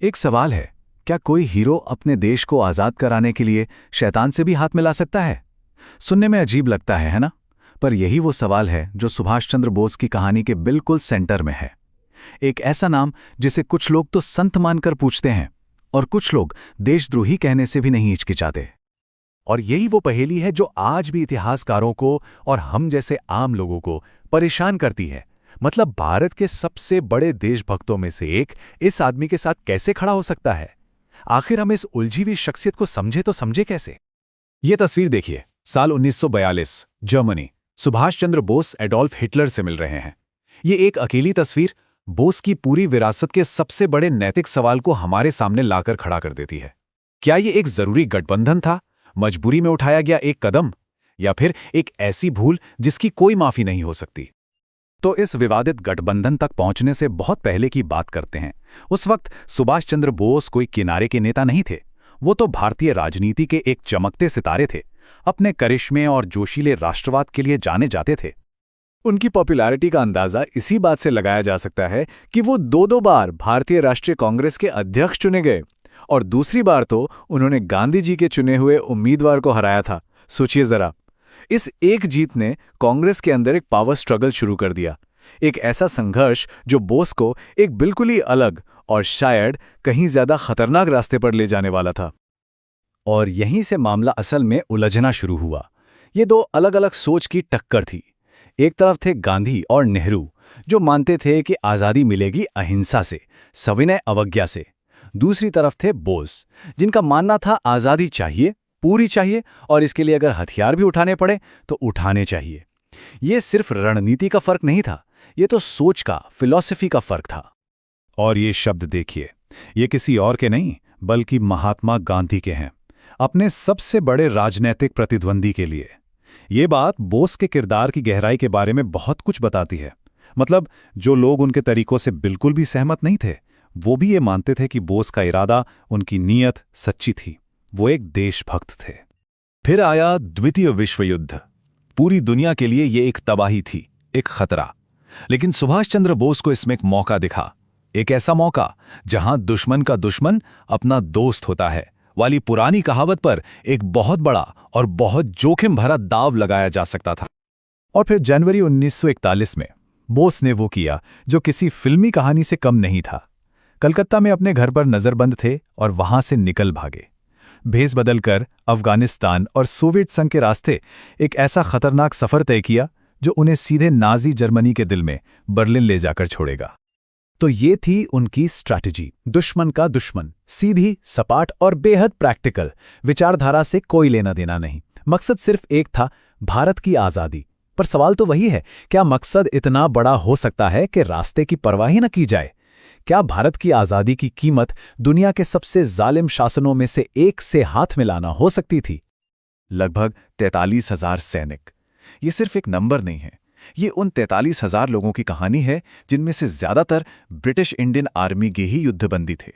एक सवाल है, क्या कोई हीरो अपने देश को आज़ाद कराने के लिए शैतान से भी हाथ मिला सकता है? सुनने में अजीब लगता है ना? पर यही वो सवाल है जो सुभाष चंद्र बोस की कहानी के बिल्कुल सेंटर में है। एक ऐसा नाम जिसे कुछ लोग तो संत मानकर पूछते हैं और कुछ लोग देशद्रोही कहने से भी नहीं हिचकिचाते। और यही वो पहेली है जो आज भी इतिहासकारों को और हम जैसे आम लोगों को परेशान करती है। मतलब भारत के सबसे बड़े देशभक्तों में से एक इस आदमी के साथ कैसे खड़ा हो सकता है? आखिर हम इस उलझी हुई शख्सियत को समझे तो समझे कैसे? ये तस्वीर देखिए, साल 1942, Germany. Subhash Chandra Bose Adolf Hitler से मिल रहे हैं। ये एक अकेली तस्वीर बोस की पूरी विरासत के सबसे बड़े नैतिक सवाल को हमारे सामने लाकर खड़ा कर देती है। क्या ये एक जरूरी गठबंधन था, मजबूरी में उठाया गया एक कदम, या फिर एक ऐसी भूल जिसकी कोई माफी नहीं हो सकती? तो इस विवादित गठबंधन तक पहुंचने से बहुत पहले की बात करते हैं। उस वक्त सुभाष चंद्र बोस कोई किनारे के नेता नहीं थे। वो तो भारतीय राजनीति के एक चमकते सितारे थे। अपने करिश्मे और जोशीले राष्ट्रवाद के लिए जाने जाते थे। उनकी पॉपुलैरिटी का अंदाजा इसी बात से लगाया जा सकता है कि वो दो बार भारतीय राष्ट्रीय कांग्रेस के अध्यक्ष चुने गए और दूसरी बार तो उन्होंने गांधी जी के चुने हुए उम्मीदवार को हराया था। सोचिए जरा, इस एक जीत ने कांग्रेस के अंदर एक पावर स्ट्रगल शुरू कर दिया। एक ऐसा संघर्ष जो बोस को एक बिल्कुल ही अलग और शायद कहीं ज्यादा खतरनाक रास्ते पर ले जाने वाला था। और यहीं से मामला असल में उलझना शुरू हुआ। ये दो अलग अलग सोच की टक्कर थी। एक तरफ थे गांधी और नेहरू, जो मानते थे कि आज़ादी मिलेगी अहिंसा से, सविनय अवज्ञा से। दूसरी तरफ थे बोस, जिनका मानना था आज़ादी चाहिए, पूरी चाहिए, और इसके लिए अगर हथियार भी उठाने पड़े तो उठाने चाहिए। ये सिर्फ रणनीति का फर्क नहीं था, ये तो सोच का, फिलॉसफी का फर्क था। और ये शब्द देखिए, ये किसी और के नहीं बल्कि महात्मा गांधी के हैं, अपने सबसे बड़े राजनैतिक प्रतिद्वंदी के लिए। ये बात बोस के किरदार की गहराई के बारे में बहुत कुछ बताती है। मतलब जो लोग उनके तरीकों से बिल्कुल भी सहमत नहीं थे, वो भी ये मानते थे कि बोस का इरादा, उनकी नीयत सच्ची थी। वो एक देशभक्त थे। फिर आया द्वितीय विश्व युद्ध। पूरी दुनिया के लिए ये एक तबाही थी, एक खतरा। लेकिन सुभाष चंद्र बोस को इसमें एक मौका दिखा। एक ऐसा मौका जहां दुश्मन का दुश्मन अपना दोस्त होता है वाली पुरानी कहावत पर एक बहुत बड़ा और बहुत जोखिम भरा दांव लगाया जा सकता था। और फिर जनवरी 1941 में बोस ने वो किया जो किसी फिल्मी कहानी से कम नहीं था। कलकत्ता में अपने घर पर नजरबंद थे और वहां से निकल भागे। भेस बदलकर अफगानिस्तान और सोवियत संघ के रास्ते एक ऐसा खतरनाक सफर तय किया जो उन्हें सीधे नाजी जर्मनी के दिल में बर्लिन ले जाकर छोड़ेगा। तो ये थी उनकी स्ट्रैटेजी, दुश्मन का दुश्मन, सीधी, सपाट और बेहद प्रैक्टिकल। विचारधारा से कोई लेना देना नहीं। मकसद सिर्फ एक था, भारत की आज़ादी। पर सवाल तो वही है, क्या मकसद इतना बड़ा हो सकता है कि रास्ते की परवाह ही न की जाए? क्या भारत की आज़ादी की कीमत दुनिया के सबसे जालिम शासनों में से एक से हाथ मिलाना हो सकती थी? लगभग 43,000 सैनिक। ये सिर्फ एक नंबर नहीं है, ये उन 43,000 लोगों की कहानी है जिनमें से ज्यादातर ब्रिटिश इंडियन आर्मी के ही युद्धबंदी थे।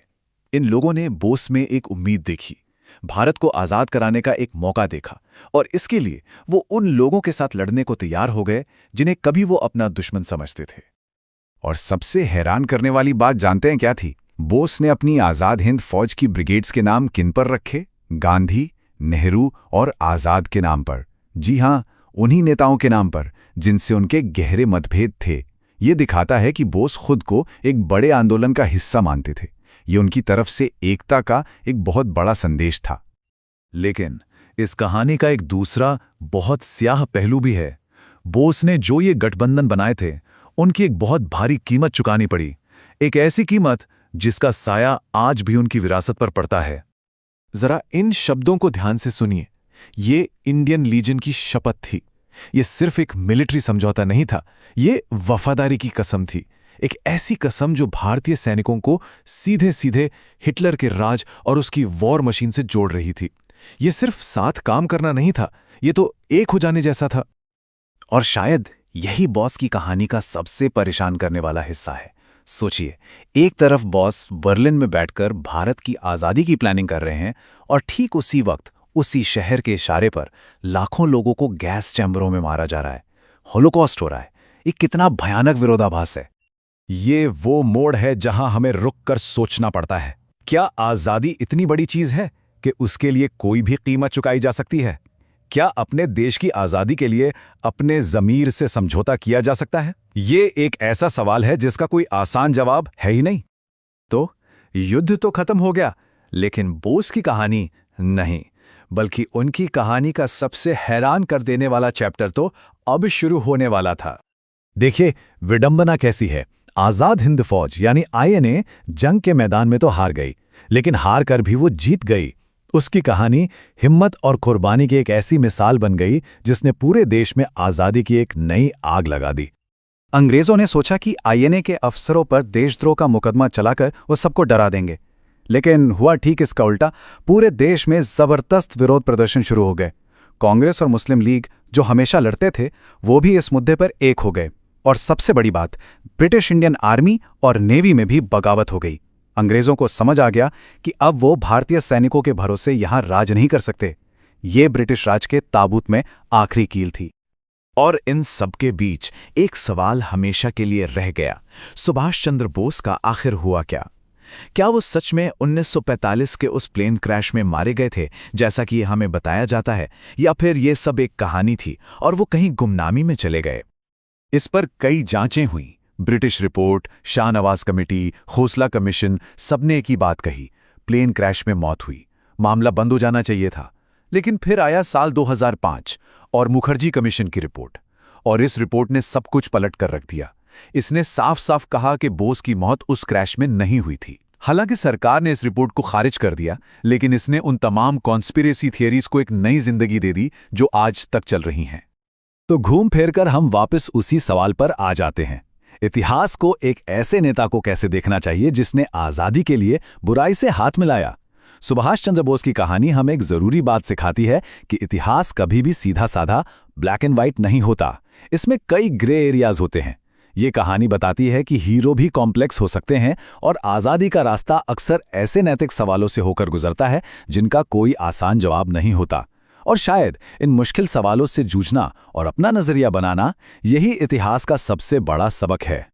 इन लोगों ने बोस में एक उम्मीद देखी, भारत को आज़ाद कराने का एक मौका देखा, और इसके लिए वो उन लोगों के साथ लड़ने को तैयार हो गए जिन्हें कभी वो अपना दुश्मन समझते थे। और सबसे हैरान करने वाली बात जानते हैं क्या थी? बोस ने अपनी आज़ाद हिंद फौज की ब्रिगेड्स के नाम किन पर रखे? गांधी, नेहरू और आज़ाद के नाम पर। जी हां, उन्हीं नेताओं के नाम पर जिनसे उनके गहरे मतभेद थे। ये दिखाता है कि बोस खुद को एक बड़े आंदोलन का हिस्सा मानते थे। ये उनकी तरफ से एकता का एक बहुत बड़ा संदेश था। लेकिन इस कहानी का एक दूसरा बहुत स्याह पहलू भी है। बोस ने जो ये गठबंधन बनाए थे, उनकी एक बहुत भारी कीमत चुकानी पड़ी। एक ऐसी कीमत जिसका साया आज भी उनकी विरासत पर पड़ता है। जरा इन शब्दों को ध्यान से सुनिए। ये इंडियन लीजन की शपथ थी। ये सिर्फ एक मिलिट्री समझौता नहीं था, ये वफादारी की कसम थी। एक ऐसी कसम जो भारतीय सैनिकों को सीधे सीधे हिटलर के राज और उसकी वॉर मशीन से जोड़ रही थी। ये सिर्फ साथ काम करना नहीं था, ये तो एक हो जाने जैसा था। और शायद यही बॉस की कहानी का सबसे परेशान करने वाला हिस्सा है। सोचिए, एक तरफ बॉस बर्लिन में बैठकर भारत की आज़ादी की प्लानिंग कर रहे हैं, और ठीक उसी वक्त उसी शहर के इशारे पर लाखों लोगों को गैस चैम्बरों में मारा जा रहा है, होलोकॉस्ट हो रहा है। ये कितना भयानक विरोधाभास है। ये वो मोड़ है जहां हमें रुक कर सोचना पड़ता है। क्या आज़ादी इतनी बड़ी चीज़ है कि उसके लिए कोई भी कीमत चुकाई जा सकती है? क्या अपने देश की आज़ादी के लिए अपने ज़मीर से समझौता किया जा सकता है? ये एक ऐसा सवाल है जिसका कोई आसान जवाब है ही नहीं। तो युद्ध तो खत्म हो गया, लेकिन बोस की कहानी नहीं, बल्कि उनकी कहानी का सबसे हैरान कर देने वाला चैप्टर तो अब शुरू होने वाला था। देखिए, विडंबना कैसी है। आज़ाद हिंद फौज यानी आईएनए जंग के मैदान में तो हार गई, लेकिन हार कर भी वो जीत गई। उसकी कहानी हिम्मत और कुर्बानी की एक ऐसी मिसाल बन गई जिसने पूरे देश में आज़ादी की एक नई आग लगा दी। अंग्रेजों ने सोचा कि आईएनए के अफसरों पर देशद्रोह का मुकदमा चलाकर वो सबको डरा देंगे, लेकिन हुआ ठीक इसका उल्टा। पूरे देश में जबरदस्त विरोध प्रदर्शन शुरू हो गए। कांग्रेस और मुस्लिम लीग, जो हमेशा लड़ते थे, वो भी इस मुद्दे पर एक हो गए। और सबसे बड़ी बात, ब्रिटिश इंडियन आर्मी और नेवी में भी बगावत हो गई। अंग्रेजों को समझ आ गया कि अब वो भारतीय सैनिकों के भरोसे यहां राज नहीं कर सकते। ये ब्रिटिश राज के ताबूत में आखिरी कील थी। और इन सबके बीच एक सवाल हमेशा के लिए रह गया, सुभाष चंद्र बोस का आखिर हुआ क्या? क्या वो सच में 1945 के उस प्लेन क्रैश में मारे गए थे, जैसा कि हमें बताया जाता है, या फिर ये सब एक कहानी थी और वो कहीं गुमनामी में चले गए? इस पर कई जांचें हुईं। British report, Shahnawaz committee, Khosla commission, सबने एक ही बात कही, प्लेन क्रैश में मौत हुई, मामला बंद हो जाना चाहिए था। लेकिन फिर आया साल 2005 और मुखर्जी कमीशन की रिपोर्ट, और इस रिपोर्ट ने सब कुछ पलट कर रख दिया। इसने साफ साफ कहा कि बोस की मौत उस क्रैश में नहीं हुई थी। हालांकि सरकार ने इस रिपोर्ट को खारिज कर दिया, लेकिन इसने उन तमाम कॉन्स्पिरेसी थियरीज को एक नई जिंदगी दे दी जो आज तक चल रही हैं। तो घूम फिर कर हम वापस उसी सवाल पर आ जाते हैं, इतिहास को एक ऐसे नेता को कैसे देखना चाहिए जिसने आज़ादी के लिए बुराई से हाथ मिलाया? सुभाष चंद्र बोस की कहानी हमें एक जरूरी बात सिखाती है कि इतिहास कभी भी सीधा साधा ब्लैक एंड व्हाइट नहीं होता। इसमें कई ग्रे एरियाज होते हैं। ये कहानी बताती है कि हीरो भी कॉम्प्लेक्स हो सकते हैं और आज़ादी का रास्ता अक्सर ऐसे नैतिक सवालों से होकर गुजरता है जिनका कोई आसान जवाब नहीं होता। और शायद इन मुश्किल सवालों से जूझना और अपना नजरिया बनाना, यही इतिहास का सबसे बड़ा सबक है।